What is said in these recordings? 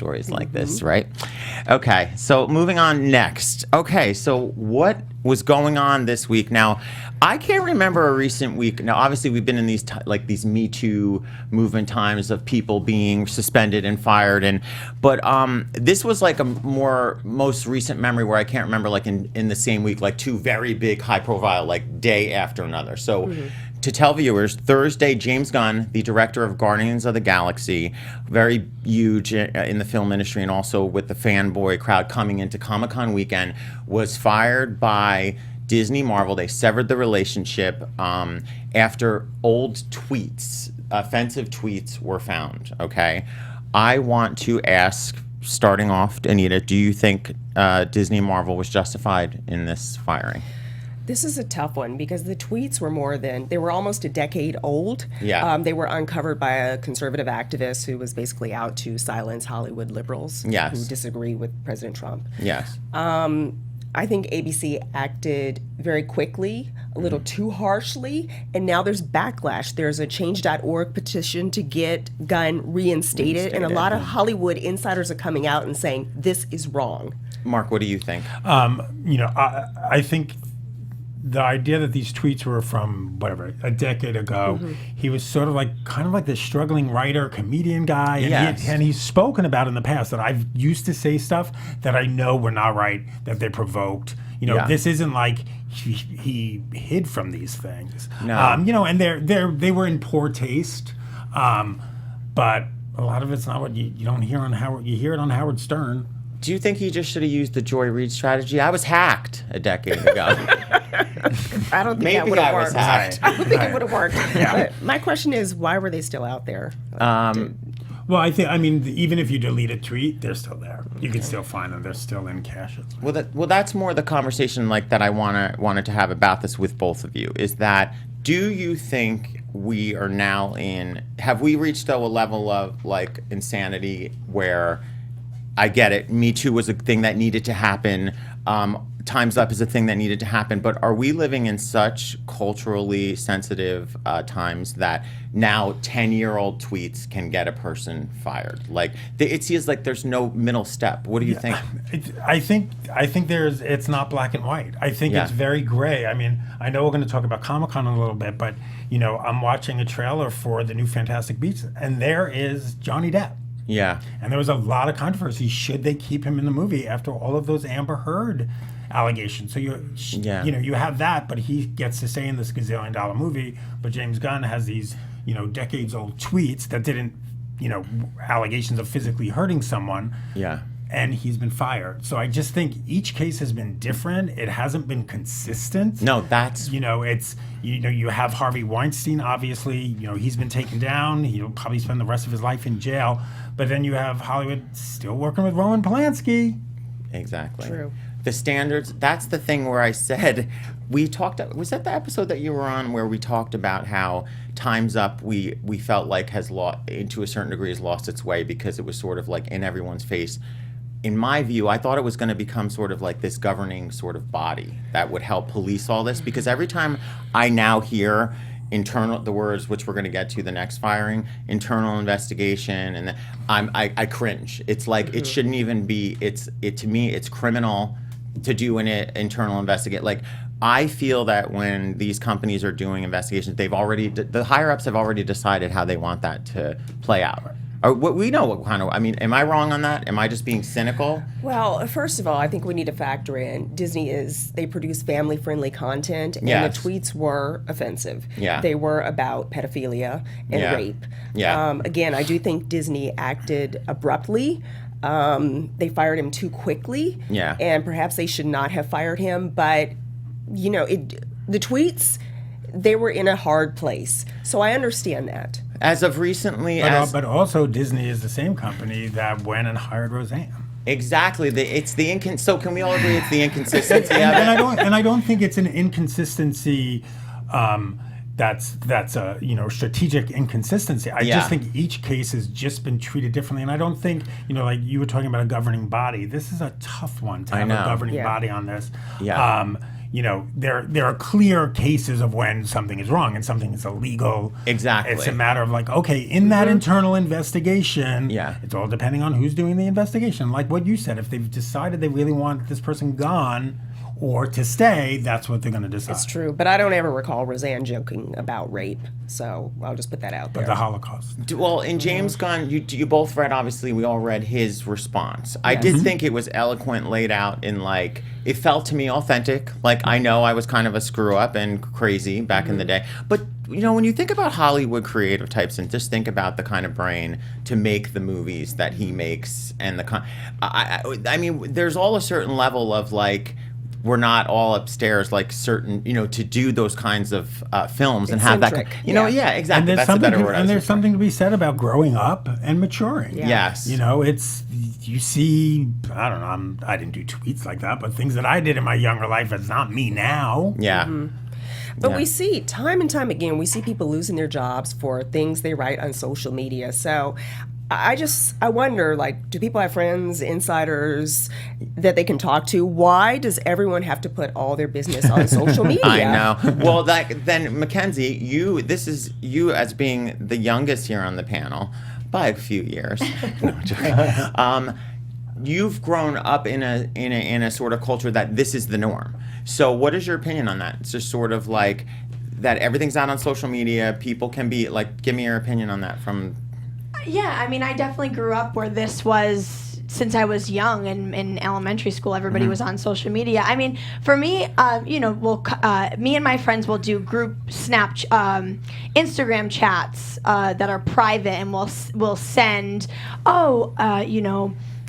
stories like this, right? Okay, so moving on next. Okay, so what was going on this week? Now, I can't remember a recent week. Now, obviously, we've been in these these Me Too movement times of people being suspended and fired, but this was like a most recent memory where I can't remember like in the same week, like two very big high profile, like day after another. So. To tell viewers, Thursday, James Gunn, the director of Guardians of the Galaxy, very huge in the film industry and also with the fanboy crowd coming into Comic-Con weekend, was fired by Disney Marvel. They severed the relationship after old tweets, offensive tweets were found, okay? I want to ask, starting off, Anita, do you think Disney Marvel was justified in this firing? This is a tough one because the tweets were they were almost a decade old. Yeah. They were uncovered by a conservative activist who was basically out to silence Hollywood liberals who disagree with President Trump. Yes. I think ABC acted very quickly, a little too harshly, and now there's backlash. There's a change.org petition to get Gunn reinstated, and a lot of Hollywood insiders are coming out and saying this is wrong. Mark, what do you think? I think the idea that these tweets were from a decade ago, he was sort of kind of like this struggling writer, comedian guy, and he's spoken about in the past that I've used to say stuff that I know were not right, that they provoked. This isn't like he hid from these things. No. And they were in poor taste, but a lot of it's not what you don't hear on Howard. You hear it on Howard Stern. Do you think he just should have used the Joy Reid strategy? I was hacked a decade ago. I don't think Maybe that would have I worked. was hacked. I don't think it would have worked. But my question is, why were they still out there? Well, I mean, even if you delete a tweet, they're still there. You can still find them. They're still in caches. Well, that's more the conversation that I wanted to have about this with both of you. Is that, do you think we are now have we reached though a level of insanity where, I get it, Me Too was a thing that needed to happen. Time's Up is a thing that needed to happen. But are we living in such culturally sensitive times that now 10-year-old tweets can get a person fired? It seems like there's no middle step. What do you think? I think it's not black and white. I think it's very gray. I mean, I know we're going to talk about Comic-Con in a little bit, but I'm watching a trailer for the new Fantastic Beasts, and there is Johnny Depp. Yeah. And there was a lot of controversy. Should they keep him in the movie after all of those Amber Heard allegations? So you have that, but he gets to stay in this gazillion-dollar movie. But James Gunn has these decades-old tweets that didn't allegations of physically hurting someone. Yeah. And he's been fired. So I just think each case has been different. It hasn't been consistent. No, that's it's you have Harvey Weinstein. Obviously, he's been taken down. He'll probably spend the rest of his life in jail. But then you have Hollywood still working with Roman Polanski. Exactly. True. The standards, that's the thing where I said, was that the episode that you were on where we talked about how Time's Up, we felt like to a certain degree has lost its way because it was sort of in everyone's face. In my view, I thought it was going to become sort of like this governing sort of body that would help police all this, because every time I now hear the words which we're going to get to the next firing, internal investigation, and I cringe. It's like it shouldn't even be. To me it's criminal to do an internal investigate. I feel that when these companies are doing investigations, the higher ups have already decided how they want that to play out. Or we know what kind of. I mean, am I wrong on that? Am I just being cynical? Well, first of all, I think we need to factor in they produce family-friendly content, and Yes. the tweets were offensive. Yeah. They were about pedophilia and rape. Yeah. Again, I do think Disney acted abruptly. They fired him too quickly. Yeah. And perhaps they should not have fired him. But, the tweets, they were in a hard place. So I understand that. As of recently, but also Disney is the same company that went and hired Roseanne. Exactly. So can we all agree it's the inconsistency of it? And I don't think it's an inconsistency that's a strategic inconsistency. I just think each case has just been treated differently, and I don't think like you were talking about a governing body. This is a tough one to have a governing body on this. Yeah. there are clear cases of when something is wrong and something is illegal. Exactly. It's a matter of like, okay, in that internal investigation, Yeah. it's all depending on who's doing the investigation. Like what you said, if they've decided they really want this person gone or to stay, that's what they're going to decide. It's true, but I don't ever recall Roseanne joking about rape, so I'll just put that out there. But the Holocaust. Well, in James Gunn, you both read, obviously, we all read his response. I did think it was eloquent, laid out in like, it felt to me authentic. Like, I know I was kind of a screw up and crazy back in the day. But, when you think about Hollywood creative types and just think about the kind of brain to make the movies that he makes and I mean, there's all a certain level of like, we're not all upstairs like certain, to do those kinds of films and have that, Eccentric, exactly. And That's the better word. there's something to be said about growing up and maturing. Yeah. Yes. It's, you see, I don't know, I didn't do tweets like that, but things that I did in my younger life, it's not me now. Yeah. But we see time and time again, we see people losing their jobs for things they write on social media. So I wonder, like, do people have friends, insiders that they can talk to? Why does everyone have to put all their business on social media? I know. Well, then Mackenzie, this is you as being the youngest here on the panel by a few years. No, I'm joking. You've grown up in a sort of culture that this is the norm. So what is your opinion on that? It's just sort of like that everything's out on social media. People can be like, give me your opinion on that from. Yeah, I mean, I definitely grew up where this was, since I was young and in elementary school, everybody was on social media. I mean, for me, me and my friends will do group Instagram chats that are private, and we'll send,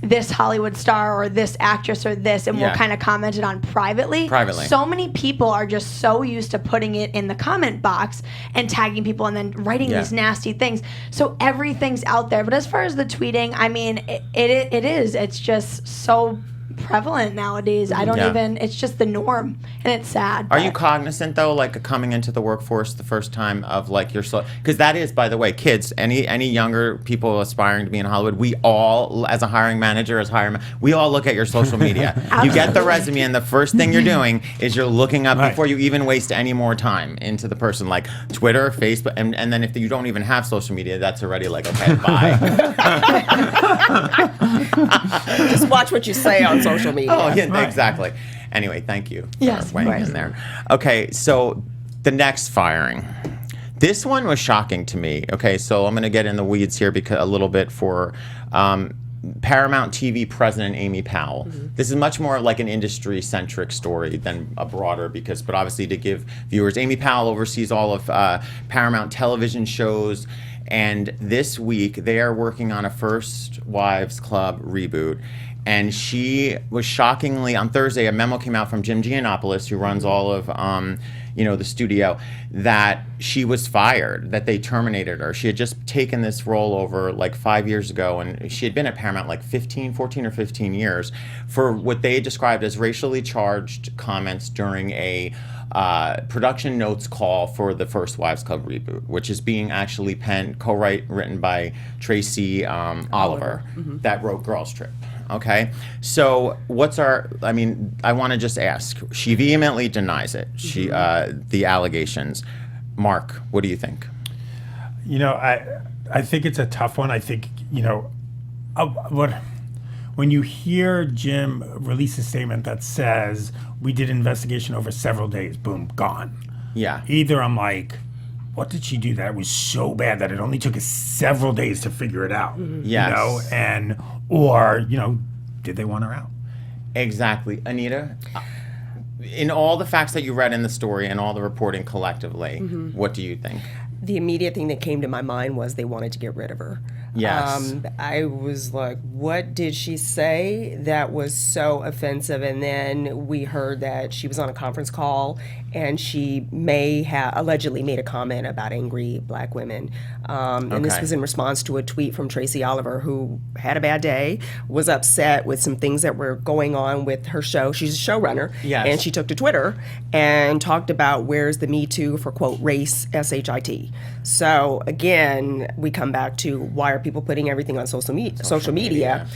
this Hollywood star or this actress or this, and we'll kind of comment it on privately. So many people are just so used to putting it in the comment box and tagging people and then writing these nasty things. So everything's out there. But as far as the tweeting, I mean, it is. It's just so prevalent nowadays. I don't even, it's just the norm, and it's sad. Are you cognizant though, like coming into the workforce the first time of like your, because that is, by the way, kids, any younger people aspiring to be in Hollywood, we all, as a hiring manager, we all look at your social media. You get the resume, and the first thing you're doing is you're looking up before you even waste any more time into the person, like Twitter, Facebook, and then if you don't even have social media, that's already like, okay, bye. Just watch what you say on social media. Oh, yeah, exactly. Anyway, thank you for weighing in there. Okay, so the next firing. This one was shocking to me. Okay, so I'm going to get in the weeds here because a little bit for Paramount TV president Amy Powell. This is much more like an industry-centric story than a broader but obviously to give viewers, Amy Powell oversees all of Paramount television shows, and this week they are working on a First Wives Club reboot. And she was shockingly, on Thursday, a memo came out from Jim Giannopoulos, who runs all of, the studio, that she was fired, that they terminated her. She had just taken this role over like 5 years ago, and she had been at Paramount like 14 or 15 years for what they described as racially charged comments during a production notes call for the First Wives Club reboot, which is being actually co-written by Tracy Oliver, that wrote Girls Trip. Okay, so I want to just ask. She vehemently denies it. She the allegations. Mark, what do you think? I think it's a tough one. I think when you hear Jim release a statement that says we did an investigation over several days, boom, gone. Yeah. Either I'm like, what did she do that was so bad that it only took us several days to figure it out? Yes. Or did they want her out? Exactly. Anita, in all the facts that you read in the story and all the reporting collectively, what do you think? The immediate thing that came to my mind was they wanted to get rid of her. Yes. I was like, what did she say that was so offensive? And then we heard that she was on a conference call and she may have allegedly made a comment about angry black women. And this was in response to a tweet from Tracy Oliver, who had a bad day, was upset with some things that were going on with her show. She's a showrunner. Yes. And she took to Twitter and talked about where's the Me Too for, quote, race, S-H-I-T. So again, we come back to why are people putting everything on social media?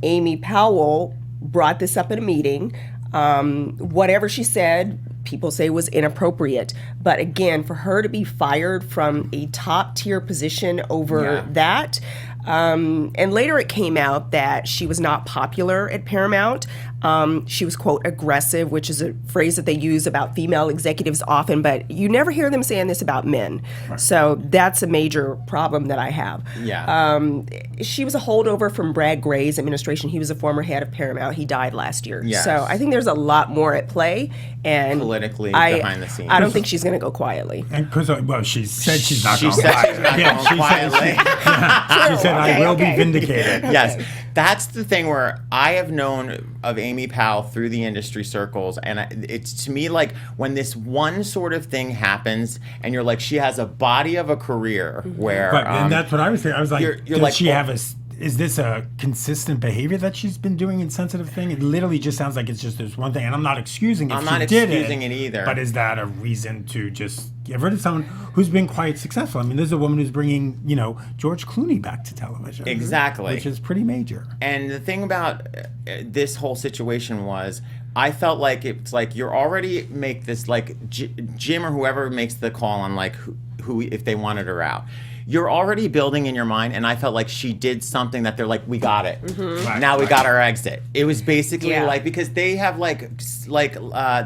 Amy Powell brought this up at a meeting. Whatever she said people say was inappropriate. But again, for her to be fired from a top tier position over that, and later it came out that she was not popular at Paramount. She was, quote, aggressive, which is a phrase that they use about female executives often, but you never hear them saying this about men. Right. So that's a major problem that I have. Yeah. She was a holdover from Brad Gray's administration. He was a former head of Paramount. He died last year. Yes. So I think there's a lot more at play. And politically, behind the scenes. I don't think she's going to go quietly. And because, well, she said she's not going quietly. She said, I will be vindicated. Yes. That's the thing where I have known of Amy Powell through the industry circles, and it's to me like when this one sort of thing happens, and you're like, she has a body of a career where. But and that's what I was saying. I was like, you're like, she have a? Is this a consistent behavior that she's been doing in sensitive thing? It literally just sounds like it's just this one thing, and I'm not excusing it. I'm not excusing it either. But is that a reason to just get rid of someone who's been quite successful? I mean, there's a woman who's bringing, George Clooney back to television. Exactly. Which is pretty major. And the thing about this whole situation was, I felt like it's like you're already make this like Jim or whoever makes the call on like who if they wanted her out. You're already building in your mind, and I felt like she did something that they're like, we got it. Mm-hmm. Now we got our exit. It was basically like, because they have like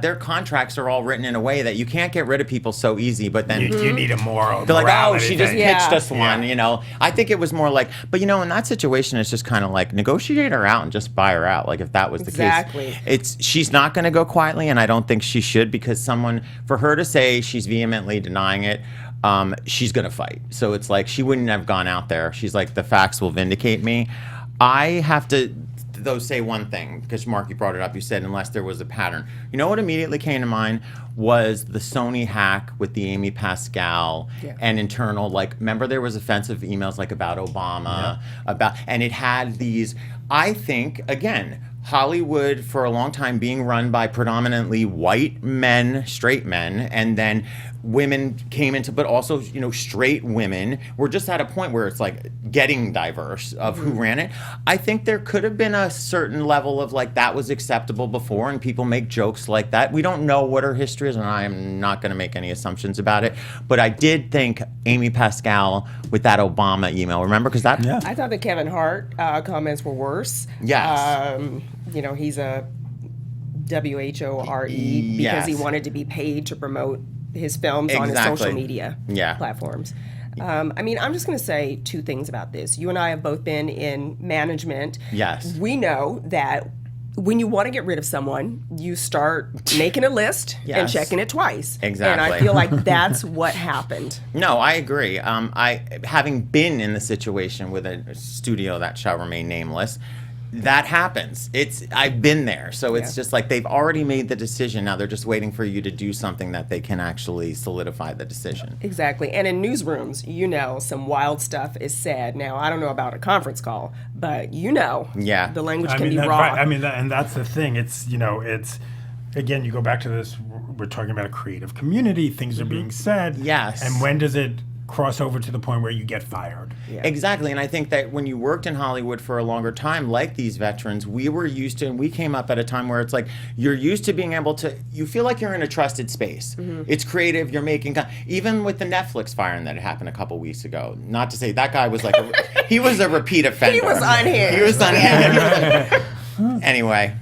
their contracts are all written in a way that you can't get rid of people so easy, but then you need a moral. They're like, oh, she just pitched us one, Yeah. I think it was more like, but in that situation, it's just kind of like negotiate her out and just buy her out. Like if that was the case, she's not going to go quietly, and I don't think she should, because for her to say she's vehemently denying it, she's going to fight. So it's like she wouldn't have gone out there. She's like, the facts will vindicate me. I have to, though, say one thing, because Mark, you brought it up. You said unless there was a pattern. You know what immediately came to mind was the Sony hack with the Amy Pascal and internal, like, remember there was offensive emails like about Obama, and it had these, I think, again, Hollywood for a long time being run by predominantly white men, straight men, and then women came into, but also, straight women. We're just at a point where it's like getting diverse of who ran it. I think there could have been a certain level of like that was acceptable before, and people make jokes like that. We don't know what her history is, and I am not going to make any assumptions about it. But I did think Amy Pascal with that Obama email, remember? Because that. Yeah. I thought the Kevin Hart comments were worse. Yes. He's a WHORE because he wanted to be paid to promote his films on his social media platforms. I'm just going to say two things about this. You and I have both been in management. Yes. We know that when you want to get rid of someone, you start making a list and checking it twice. Exactly. And I feel like that's what happened. No, I agree. Having been in the situation with a studio that shall remain nameless, that happens. I've been there. So it's just like they've already made the decision. Now they're just waiting for you to do something that they can actually solidify the decision. Exactly. And in newsrooms, some wild stuff is said. Now, I don't know about a conference call, but the language can be raw. Right. And that's the thing. It's again, you go back to this, we're talking about a creative community, things are being said. Yes. And when does it cross over to the point where you get fired? Yeah. Exactly. And I think that when you worked in Hollywood for a longer time, like these veterans, we were used to, and we came up at a time where it's like, you're used to being able to, you feel like you're in a trusted space. It's creative, you're making, even with the Netflix firing that had happened a couple weeks ago, not to say that guy was like, he was a repeat offender. He was unhinged. He was unhinged. Anyway,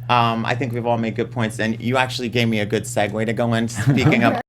I think we've all made good points, and you actually gave me a good segue to go in, speaking of